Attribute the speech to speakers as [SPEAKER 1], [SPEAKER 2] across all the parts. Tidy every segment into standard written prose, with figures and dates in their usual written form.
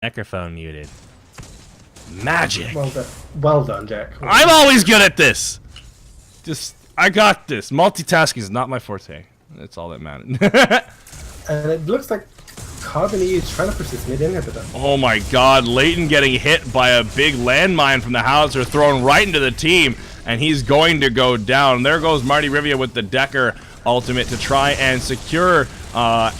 [SPEAKER 1] Microphone muted. Magic.
[SPEAKER 2] Well done, Jack.
[SPEAKER 1] I'm always good at this. I got this. Multitasking is not my forte. That's all that matters.
[SPEAKER 2] And it looks like Carbon E is trying to push this mid inhibitor.
[SPEAKER 1] Oh my god, Leighton getting hit by a big landmine from the howitzer thrown right into the team, and he's going to go down. There goes Marty Rivia with the Decker ultimate to try and secure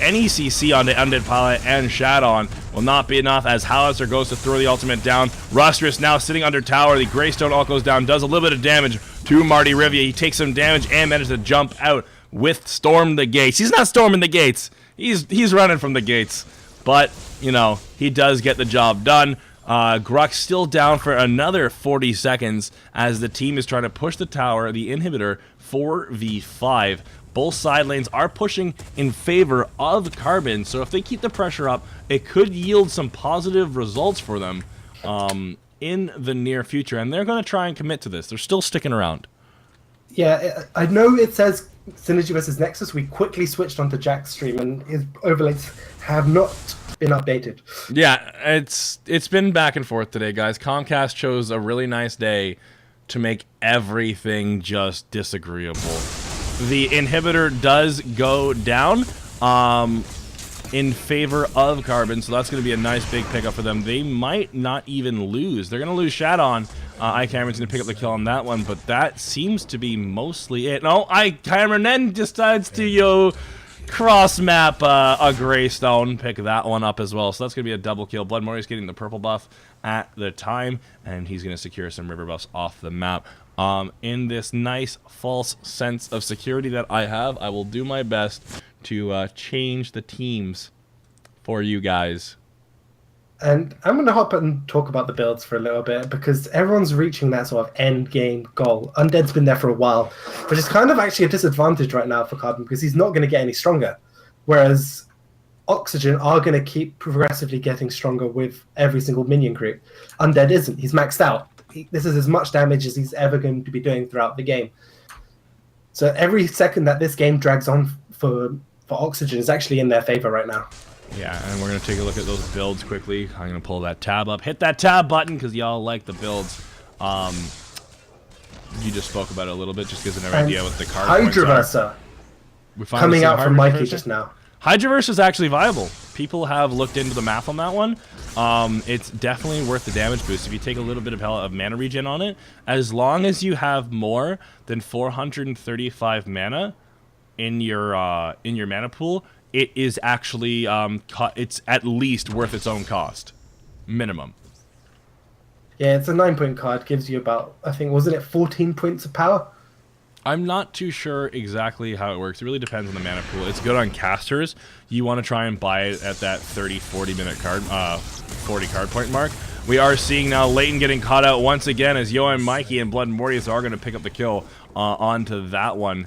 [SPEAKER 1] any CC on the Undead Pilot, and Shadon will not be enough as Howitzer goes to throw the ultimate down. Rustress now sitting under tower. The Greystone all goes down, does a little bit of damage to Marty Rivia. He takes some damage and manages to jump out with Storm the Gates. He's not storming the gates. He's running from the gates. But, you know, he does get the job done. Grux still down for another 40 seconds as the team is trying to push the tower, the inhibitor, 4v5. Both side lanes are pushing in favor of Carbon, so if they keep the pressure up, it could yield some positive results for them in the near future. And they're going to try and commit to this. They're still sticking around.
[SPEAKER 2] Yeah, I know it says Synergy versus Nexus. We quickly switched onto Jack's stream, and his overlays have not been updated.
[SPEAKER 1] Yeah, it's been back and forth today, guys. Comcast chose a really nice day to make everything just disagreeable. The inhibitor does go down in favor of Carbon, so that's going to be a nice big pickup for them. They might not even lose. They're going to lose Shadon. iCameron's going to pick up the kill on that one, but that seems to be mostly it. No, iCameron then decides to cross map a Greystone, pick that one up as well. So that's going to be a double kill. Bloodmorius getting the purple buff at the time, and he's going to secure some river buffs off the map. In this nice false sense of security that I have, I will do my best to change the teams for you guys.
[SPEAKER 2] And I'm going to hop and talk about the builds for a little bit, because everyone's reaching that sort of end game goal. Undead's been there for a while, which is kind of actually a disadvantage right now for Carbon, because he's not going to get any stronger. Whereas Oxygen are going to keep progressively getting stronger with every single minion creep. Undead isn't. He's maxed out. This is as much damage as he's ever going to be doing throughout the game. So every second that this game drags on for Oxygen is actually in their favor right now.
[SPEAKER 1] Yeah, and we're going to take a look at those builds quickly. I'm going to pull that tab up. Hit that tab button because y'all like the builds. You just spoke about it a little bit, just gives an idea what the card points are.
[SPEAKER 2] Coming out from Mikey just now.
[SPEAKER 1] Hydraverse is actually viable. People have looked into the math on that one. It's definitely worth the damage boost if you take a little bit of mana regen on it. As long as you have more than 435 mana in your mana pool, it is actually it's at least worth its own cost, minimum.
[SPEAKER 2] Yeah, it's a 9-point card. Gives you about, I think, wasn't it 14 points of power?
[SPEAKER 1] I'm not too sure exactly how it works. It really depends on the mana pool. It's good on casters. You want to try and buy it at that 30-40 minute card, 40 card point mark. We are seeing now Leighton getting caught out once again as Yo and Mikey and Blood and Mortius are going to pick up the kill onto that one.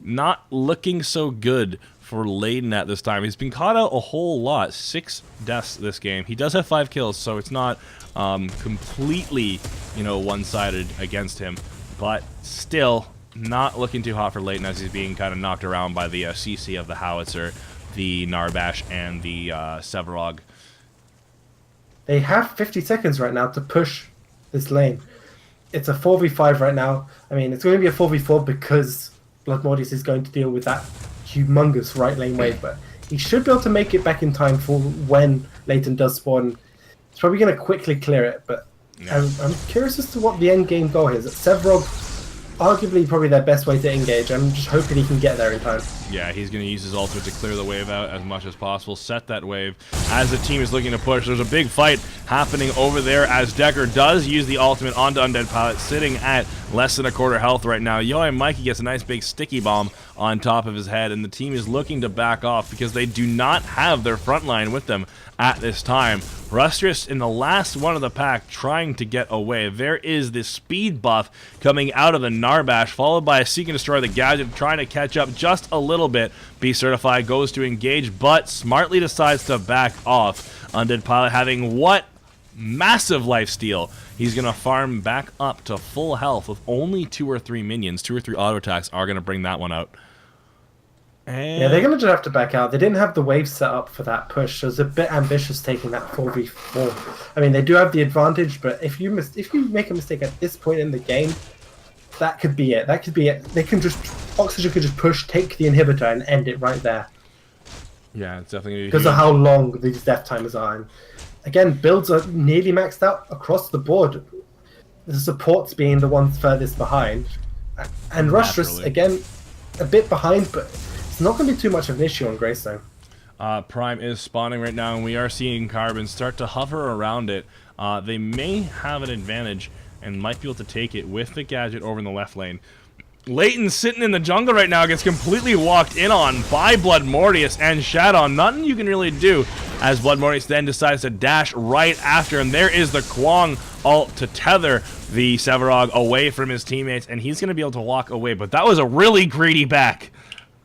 [SPEAKER 1] Not looking so good for Leighton at this time. He's been caught out a whole lot. 6 deaths this game. He does have 5 kills, so it's not completely, one-sided against him. But still, not looking too hot for Leighton as he's being kind of knocked around by the CC of the Howitzer, the Narbash, and the Sevarog.
[SPEAKER 2] They have 50 seconds right now to push this lane. It's a 4v5 right now. I mean, it's going to be a 4v4 because Blood Mortius is going to deal with that humongous right lane wave, but he should be able to make it back in time for when Leighton does spawn. He's probably going to quickly clear it, but yeah. I'm curious as to what the end game goal is. Sevarog, arguably probably their best way to engage. I'm just hoping he can get there in time.
[SPEAKER 1] Yeah, he's going to use his ultimate to clear the wave out as much as possible, set that wave as the team is looking to push. There's a big fight happening over there as Decker does use the ultimate onto Undead Pilot, sitting at less than a quarter health right now. Yo and Mikey gets a nice big sticky bomb on top of his head, and the team is looking to back off because they do not have their front line with them at this time. Rustress in the last one of the pack trying to get away. There is this speed buff coming out of the Narbash, followed by a Seek and Destroy the Gadget trying to catch up just a little bit. Be Certified goes to engage, but smartly decides to back off. Undead Pilot having what? Massive lifesteal. He's going to farm back up to full health with only 2 or 3 minions. 2 or 3 auto attacks are going to bring that one out.
[SPEAKER 2] Yeah, they're gonna just have to back out. They didn't have the wave set up for that push. So it was a bit ambitious taking that 4v4. I mean, they do have the advantage, but if you make a mistake at this point in the game, that could be it. That could be it. They can just Oxygen could just push, take the inhibitor, and end it right there.
[SPEAKER 1] Yeah, it's definitely
[SPEAKER 2] because of how long these death timers are. And again, builds are nearly maxed out across the board. The supports being the ones furthest behind, and Rush just again a bit behind, but it's not going to be too much of an issue on Greystone.
[SPEAKER 1] Prime is spawning right now, and we are seeing Carbon start to hover around it. They may have an advantage and might be able to take it with the gadget over in the left lane. Leighton sitting in the jungle right now gets completely walked in on by Blood Mortius and Shadon. Nothing you can really do as Blood Mortius then decides to dash right after him. There is the Kwang ult to tether the Sevarog away from his teammates, and he's going to be able to walk away. But that was a really greedy back,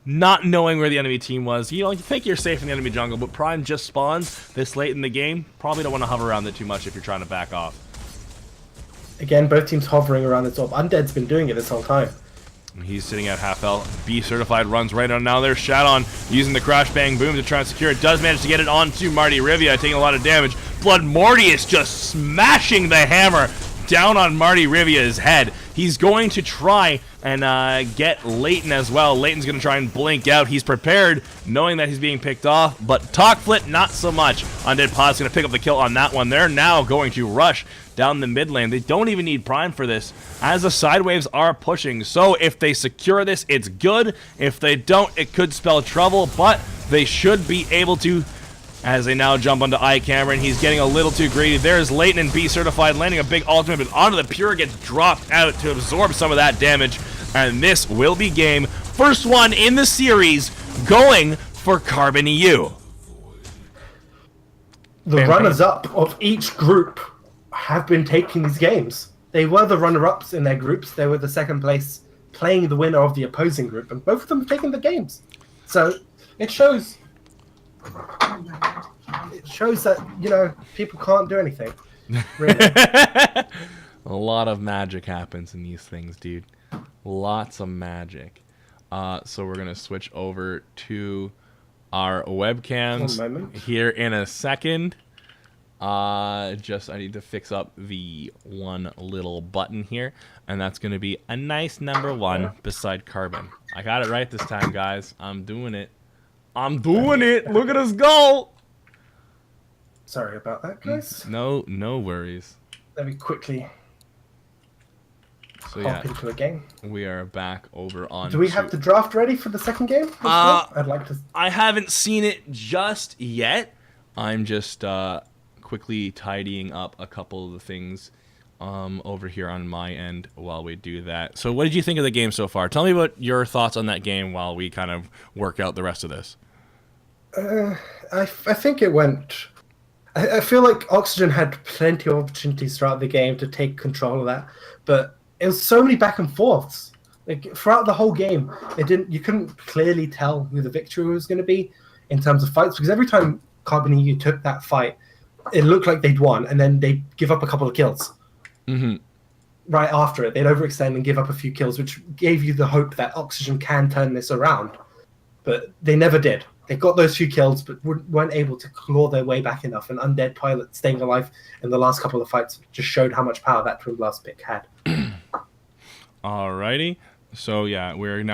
[SPEAKER 1] not knowing where the enemy team was. You know, you think you're safe in the enemy jungle, but Prime just spawns this late in the game. Probably don't want to hover around it too much if you're trying to back off.
[SPEAKER 2] Again, both teams hovering around the top. Undead's been doing it this whole time.
[SPEAKER 1] He's sitting at half health. B certified runs right on now. There's Shadon using the crash bang boom to try and secure it. Does manage to get it onto Marty Rivia, taking a lot of damage. Blood Mortius just smashing the hammer down on Marty Rivia's head. He's going to try and get Leighton as well. Leighton's going to try and blink out. He's prepared, knowing that he's being picked off, but Talkflit, not so much. Undead Pod's going to pick up the kill on that one. They're now going to rush down the mid lane. They don't even need Prime for this, as the side waves are pushing. So if they secure this, it's good. If they don't, it could spell trouble, but they should be able to, as they now jump onto iCameron. He's getting a little too greedy. There's Leighton and B certified landing a big ultimate, but onto the Pure gets dropped out to absorb some of that damage, and this will be game first one in the series going for Carbon EU.
[SPEAKER 2] The runners-up of each group have been taking these games. They were the runner-ups in their groups. They were the second place playing the winner of the opposing group, and both of them have taken the games. So it shows that, you know, people can't do anything. Really.
[SPEAKER 1] A lot of magic happens in these things, dude. Lots of magic. So we're gonna switch over to our webcams here in a second. I need to fix up the one little button here, and that's gonna be a nice number 1 beside Carbon. I got it right this time, guys. I'm doing it. I'm doing it. Look at us go.
[SPEAKER 2] Sorry about that, guys.
[SPEAKER 1] No worries.
[SPEAKER 2] Let me quickly hop into a game.
[SPEAKER 1] We are back over on.
[SPEAKER 2] Do we have the draft ready for the second game? I'd like to.
[SPEAKER 1] I haven't seen it just yet. I'm just quickly tidying up a couple of the things over here on my end while we do that. So what did you think of the game so far? Tell me about your thoughts on that game while we kind of work out the rest of this.
[SPEAKER 2] I think it went. I feel like Oxygen had plenty of opportunities throughout the game to take control of that, but it was so many back and forths. Like throughout the whole game, you couldn't clearly tell who the victory was going to be in terms of fights, because every time Carbon EU took that fight, it looked like they'd won, and then they'd give up a couple of kills.
[SPEAKER 1] Mm-hmm.
[SPEAKER 2] Right after it, they'd overextend and give up a few kills, which gave you the hope that Oxygen can turn this around. But they never did. They got those few kills, but weren't able to claw their way back enough. And Undead Pilot staying alive in the last couple of fights just showed how much power that Twin Blast pick had.
[SPEAKER 1] Alrighty. So yeah, we're now